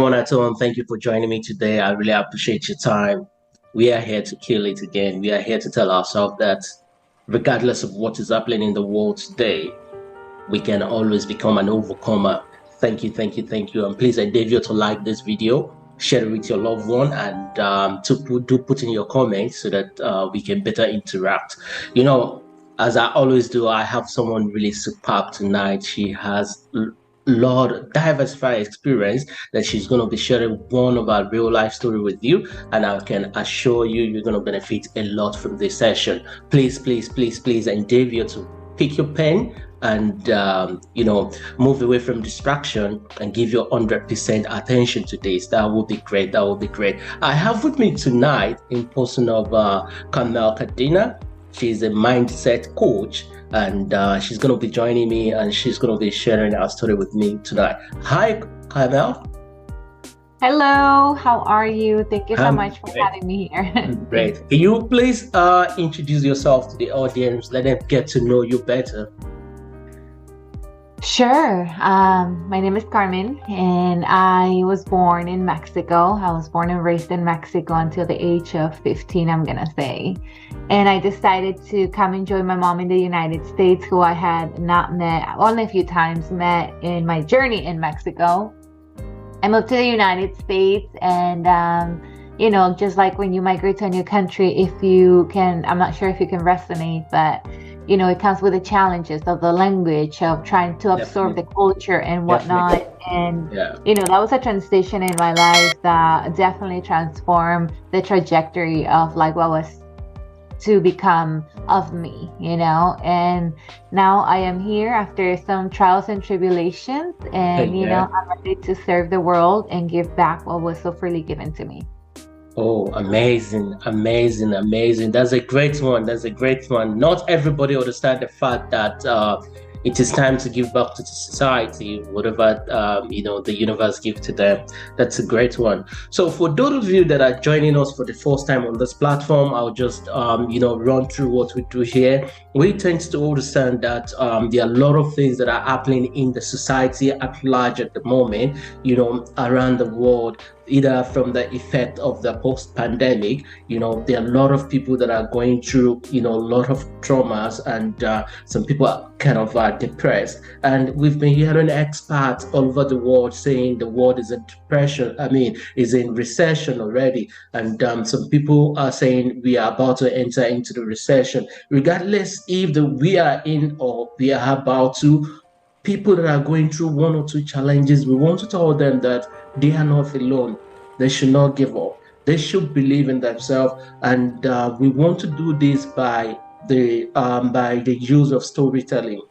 everyone at home. Thank you for joining me today. I really appreciate your time. We are here to kill it again. We are here to tell ourselves that regardless of what is happening in the world today, we can always become an overcomer. Thank you, thank you, thank you. And please endeavor you to like this video, share it with your loved one, and do put in your comments so that we can better interact. You know, as I always do, I have someone really superb tonight. She has lot diversified experience that she's going to be sharing one of our real life story with you, and I can assure you you're going to benefit a lot from this session. Please, please, please, please endeavor to pick your pen and move away from distraction and give your 100% attention to this. That will be great. That will be great. I have with me tonight in person of Carmen Cadena. She's a mindset coach, and she's going to be joining me, and she's going to be sharing our story with me tonight. Hi, Carmen. Hello, how are you? Thank you so much for having me here. Great. Can you please introduce yourself to the audience? Let them get to know you better. Sure. My name is Carmen, and I was born in Mexico. I was born and raised in Mexico until the age of 15, I'm gonna say. And I decided to come and join my mom in the United States, who I had not met, only a few times met in my journey in Mexico. I moved to the United States, and just like when you migrate to a new country, if you can, I'm not sure if you can resonate, but it comes with the challenges of the language, of trying to absorb the culture and whatnot. And, that was a transition in my life that definitely transformed the trajectory of like what was to become of me, and now I am here after some trials and tribulations, and, I'm ready to serve the world and give back what was so freely given to me. Oh, amazing, amazing, amazing. That's a great one. That's a great one. Not everybody understand the fact that it is time to give back to the society, whatever, the universe gives to them. That's a great one. So for those of you that are joining us for the first time on this platform, I'll just, run through what we do here. We tend to understand that there are a lot of things that are happening in the society at large at the moment, around the world, either from the effect of the post-pandemic. There are a lot of people that are going through, a lot of traumas, and some people are kind of depressed. And we've been hearing experts all over the world saying the world is in depression, is in recession already. And some people are saying we are about to enter into the recession. Regardless if we are in or we are about to, people that are going through one or two challenges, we want to tell them that they are not alone. They should not give up. They should believe in themselves, and we want to do this by the use of storytelling.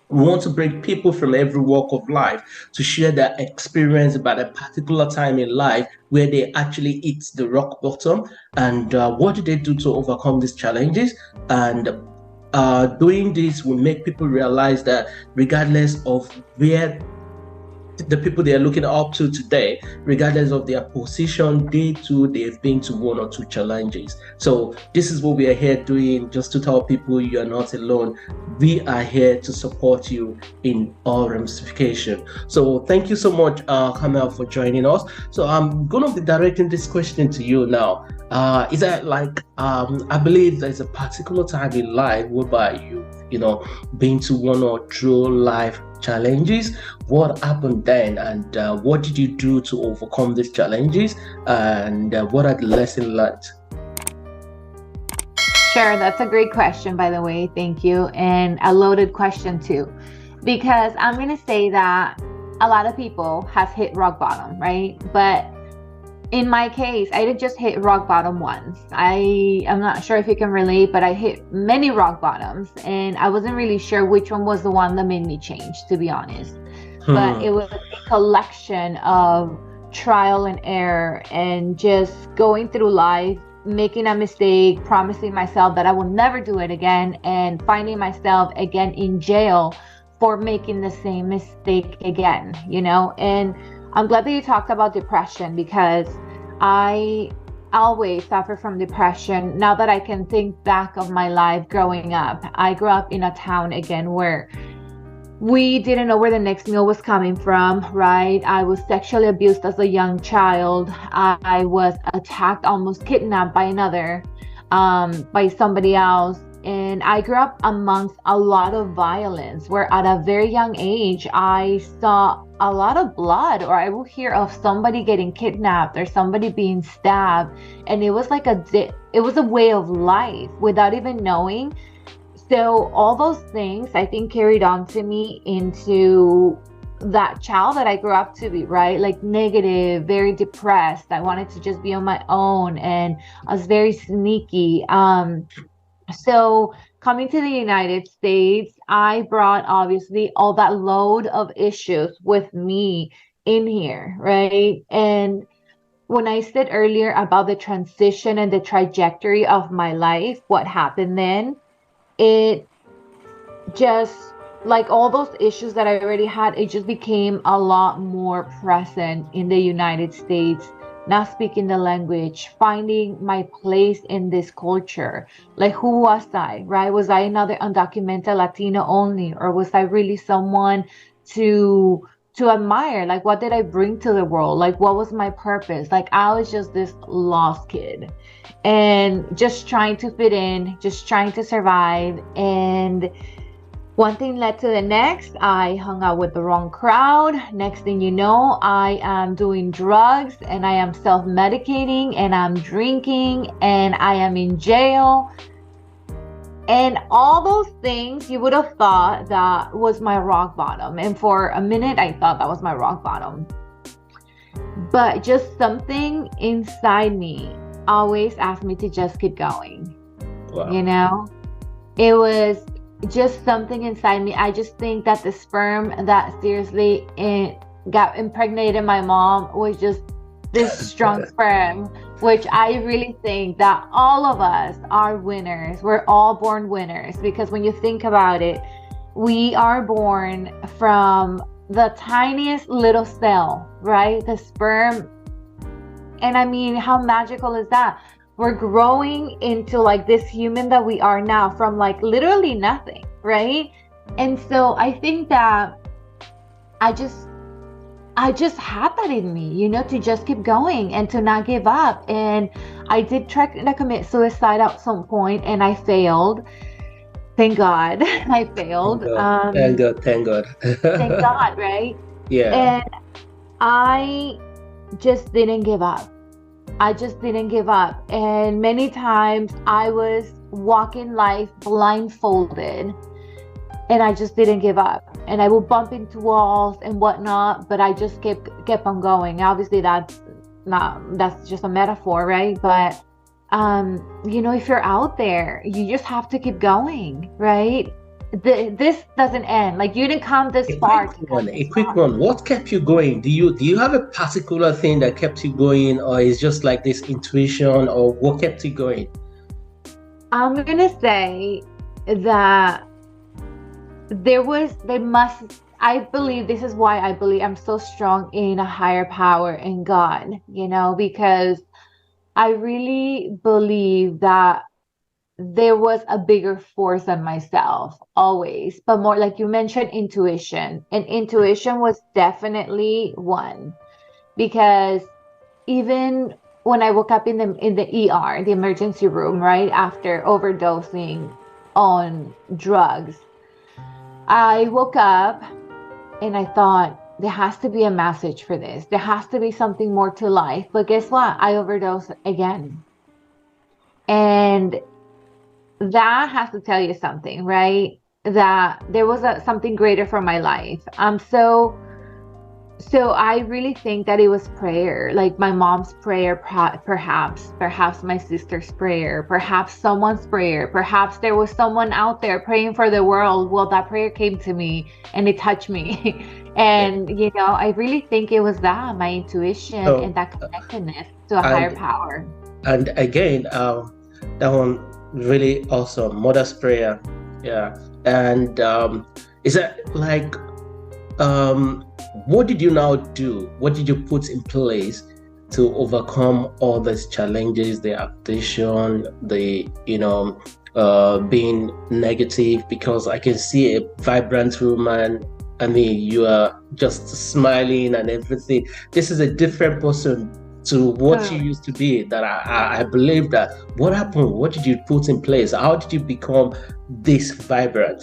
We want to bring people from every walk of life to share their experience about a particular time in life where they actually hit the rock bottom, and what did they do to overcome these challenges. And doing this will make people realize that regardless of where the people they are looking up to today, regardless of their position, they've been to one or two challenges. So this is what we are here doing, just to tell people you are not alone. We are here to support you in all ramification. So thank you so much, Kamel, for joining us. So I'm going to be directing this question to you now. Is that like, I believe there's a particular time in life whereby been to one or two life challenges. What happened then, and what did you do to overcome these challenges, and what are the lessons learned? Sure, that's a great question, by the way. Thank you. And a loaded question too, because I'm going to say that a lot of people have hit rock bottom, right? But in my case, I didn't just hit rock bottom once. I'm not sure if you can relate, but I hit many rock bottoms, and I wasn't really sure which one was the one that made me change, to be honest. But it was a collection of trial and error, and just going through life, making a mistake, promising myself that I will never do it again, and finding myself again in jail for making the same mistake again, And I'm glad that you talked about depression, because I always suffer from depression. Now that I can think back of my life growing up, I grew up in a town again where We didn't know where the next meal was coming from, right? I was sexually abused as a young child. I was attacked, almost kidnapped by somebody else. And I grew up amongst a lot of violence where at a very young age, I saw a lot of blood, or I will hear of somebody getting kidnapped or somebody being stabbed. And it was like it was a way of life without even knowing. So all those things I think carried on to me into that child that I grew up to be, right? Like negative, very depressed. I wanted to just be on my own, and I was very sneaky. So coming to the United States, I brought obviously all that load of issues with me in here, right? And when I said earlier about the transition and the trajectory of my life, what happened then, it just, like all those issues that I already had, it just became a lot more present in the United States, not speaking the language, finding my place in this culture. Like, who was I, right? Was I another undocumented Latino only, or was I really someone to admire? Like, what did I bring to the world? Like, what was my purpose? Like, I was just this lost kid and just trying to fit in, just trying to survive. And one thing led to the next. I hung out with the wrong crowd. Next thing you know, I am doing drugs, and I am self-medicating, and I'm drinking, and I am in jail. And all those things, you would have thought that was my rock bottom. And for a minute, I thought that was my rock bottom. But just something inside me always asked me to just keep going. Wow. You know, it was just something inside me. I just think that the sperm that seriously got impregnated my mom was just this strong sperm, which I really think that all of us are winners. We're all born winners, because when you think about it, we are born from the tiniest little cell, right? The sperm. And I mean, how magical is that? We're growing into like this human that we are now from like literally nothing, right? And so I think that I just had that in me, you know, to just keep going and to not give up. And I did try to commit suicide at some point, and I failed. Thank God I failed. Thank God. Thank God, right? Yeah. And I just didn't give up. I just didn't give up. And many times I was walking life blindfolded, and I just didn't give up. And I would bump into walls and whatnot, but I just kept on going. Obviously that's just a metaphor, right? But you know, if you're out there, you just have to keep going, right? This doesn't end. Like, you didn't come this far. A quick one. What kept you going? Do you have a particular thing that kept you going, or is just like this intuition, or what kept you going? I'm gonna say that I believe this is why I believe I'm so strong in a higher power, in God, you know, because I really believe that there was a bigger force than myself always, but more like you mentioned, intuition. And intuition was definitely one, because even when I woke up in the ER, the emergency room, right after overdosing on drugs, I woke up and I thought, there has to be a message for this. There has to be something more to life. But guess what? I overdosed again. And that has to tell you something, right? That there was something greater for my life. So I really think that it was prayer, like my mom's prayer, perhaps my sister's prayer, perhaps someone's prayer, perhaps there was someone out there praying for the world. Well, that prayer came to me and it touched me. And, you know, I really think it was that, my intuition and that connectedness to a higher power. And again, that one really awesome, mother's prayer. Yeah. And is that like, what did you now do? What did you put in place to overcome all these challenges, the addiction, the, you know, being negative, because I can see a vibrant woman. I mean, you are just smiling and everything. This is a different person to what you Totally. used to be. That I believe that. What happened? What did you put in place? How did you become this vibrant?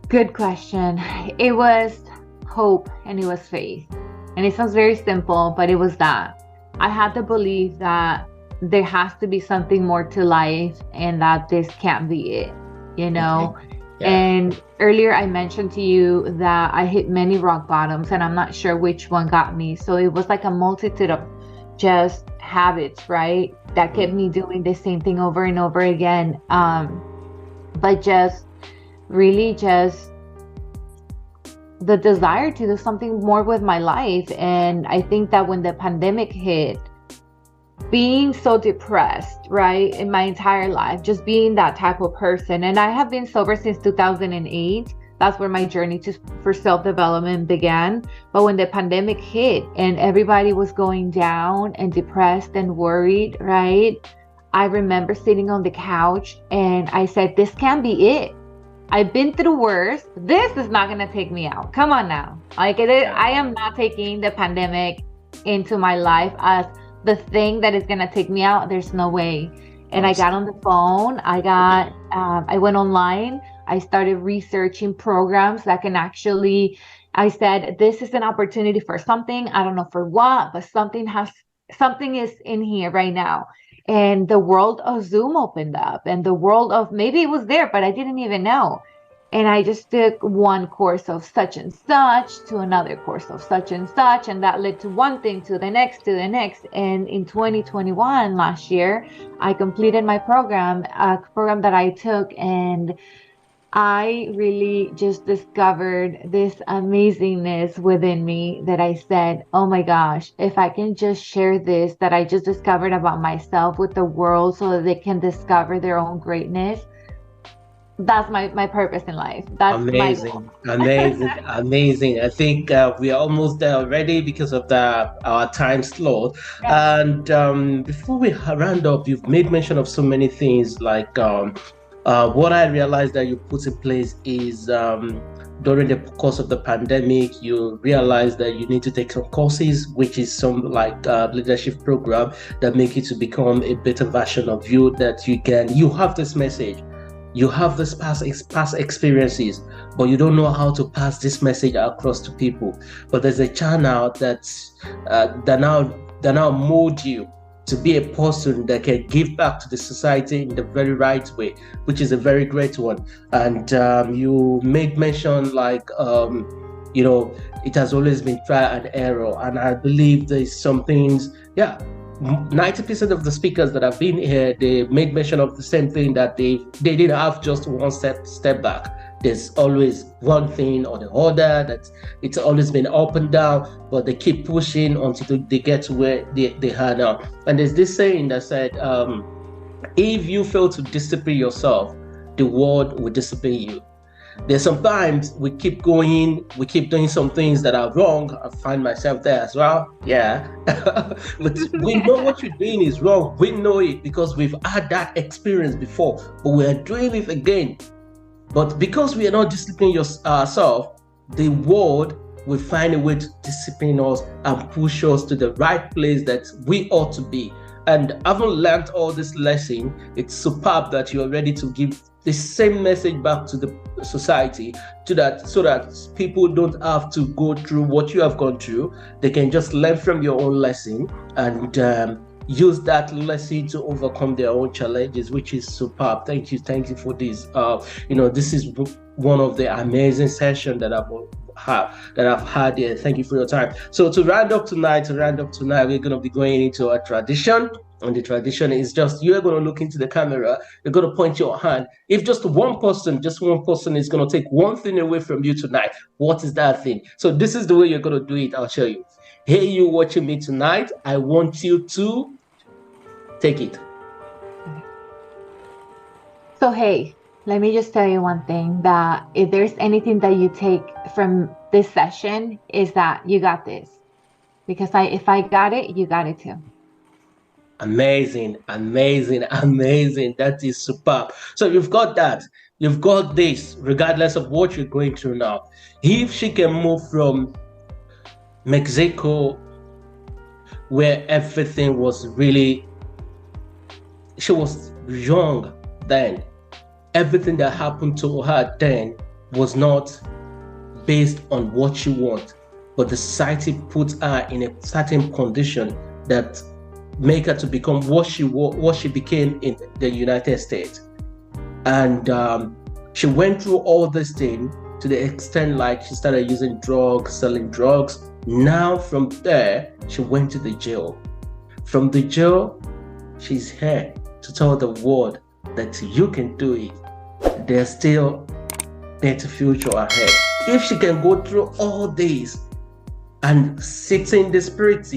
Good question. It was hope and it was faith. And it sounds very simple, but it was that. I had to believe that there has to be something more to life and that this can't be it, you Okay. know? Yeah. And earlier I mentioned to you that I hit many rock bottoms and I'm not sure which one got me. So it was like a multitude of just habits, right? That kept me doing the same thing over and over again. But just really just the desire to do something more with my life. And I think that when the pandemic hit, being so depressed, right, in my entire life, just being that type of person. And I have been sober since 2008. That's where my journey for self-development began. But when the pandemic hit and everybody was going down and depressed and worried, right, I remember sitting on the couch and I said, this can't be it. I've been through worse. This is not going to take me out. Come on now. Yeah. I am not taking the pandemic into my life as the thing that is going to take me out. There's no way. And I got on the phone. I went online. I started researching programs that can actually, I said, this is an opportunity for something. I don't know for what, but something is in here right now. And the world of Zoom opened up, and the world of, maybe it was there, but I didn't even know. And I just took one course of such and such to another course of such and such, and that led to one thing to the next to the next. And in 2021, last year, I completed my program, a program that I took, and I really just discovered this amazingness within me that I said, oh my gosh, if I can just share this that I just discovered about myself with the world so that they can discover their own greatness, that's my purpose in life. That's my goal. Amazing, amazing, amazing. I think we are almost there already because of the our time slot. Yeah. And before we round up, you've made mention of so many things. Like what I realized that you put in place is during the course of the pandemic, you realize that you need to take some courses, which is some like leadership program that make you to become a better version of you. That you have this message, you have this past experiences, but you don't know how to pass this message across to people. But there's a channel that now mold you to be a person that can give back to the society in the very right way, which is a very great one. And you made mention like it has always been trial and error, and I believe there's some things. Yeah, 90% of the speakers that have been here, they made mention of the same thing, that they didn't have just one step back. There's always one thing or the other, that it's always been up and down, but they keep pushing until they get to where they are now. And there's this saying that said, if you fail to discipline yourself, the world will discipline you. There's sometimes we keep going, we keep doing some things that are wrong. I find myself there as well. Yeah. But we know what you're doing is wrong. We know it because we've had that experience before, but we're doing it again. But because we are not disciplining ourselves, the world will find a way to discipline us and push us to the right place that we ought to be. And having learned all this lesson, it's superb that you are ready to give the same message back to the society, so that people don't have to go through what you have gone through. They can just learn from your own lesson and use that lesson to overcome their own challenges, which is superb. Thank you for this. This is one of the amazing sessions that I've had here. Thank you for your time. So to round up tonight, we're going to be going into a tradition. And the tradition is just, you're going to look into the camera, you're going to point your hand. If just one person is going to take one thing away from you tonight, what is that thing? So this is the way you're going to do it. I'll show you. Hey, you watching me tonight, I want you to take it. So, hey, let me just tell you one thing, that if there's anything that you take from this session, is that you got this. Because if I got it, you got it too. Amazing, amazing, amazing. That is superb. So you've got that. You've got this, regardless of what you're going through now. If she can move from Mexico, where everything was really, she was young then. Everything that happened to her then was not based on what she wants, but the society put her in a certain condition that make her to become what she became in the United States. And she went through all this thing to the extent like she started using drugs, selling drugs. Now from there, she went to the jail. From the jail, she's here to tell the world that you can do it. There's still better future ahead. If she can go through all this and sitting the spirit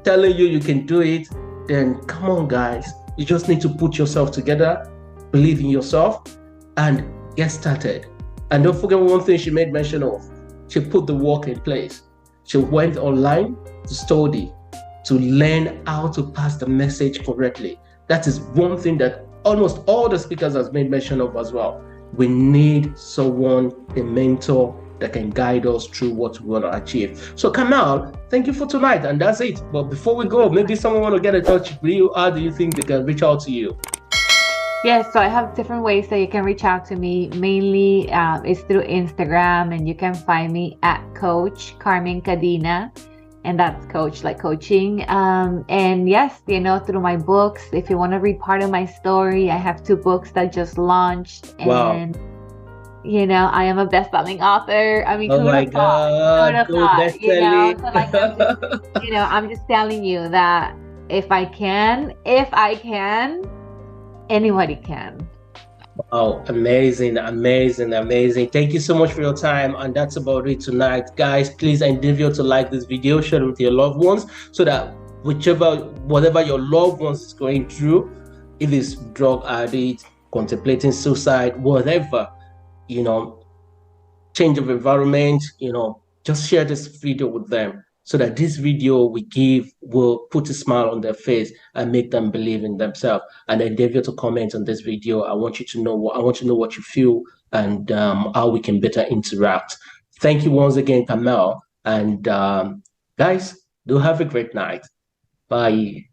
telling you can do it, then come on, guys. You just need to put yourself together, believe in yourself, and get started. And don't forget one thing she made mention of. She put the work in place. She went online to study, to learn how to pass the message correctly. That is one thing that almost all the speakers has made mention of as well. We need someone, a mentor, that can guide us through what we want to achieve. So Kamal, thank you for tonight, and that's it. But before we go, maybe someone want to get in touch with you. How do you think they can reach out to you? Yes, so I have different ways that you can reach out to me. Mainly, it's through Instagram, and you can find me at Coach Carmen Cadena, and that's coach like coaching. And yes, through my books. If you want to read part of my story, I have 2 books that just launched, and Wow. I am a best-selling author. I mean, Oh who would my have thought? Who would God, have go thought? best selling. So like I'm just telling you that if I can, anybody can. Oh, amazing, amazing, amazing. Thank you so much for your time. And that's about it tonight. Guys, please endeavor to like this video, share it with your loved ones so that whatever your loved ones is going through, if it's drug addict, contemplating suicide, whatever, change of environment, just share this video with them so that this video will put a smile on their face and make them believe in themselves. And endeavor to comment on this video. I want to know what you feel and how we can better interact. Thank you once again, Kamel. And guys, do have a great night. Bye.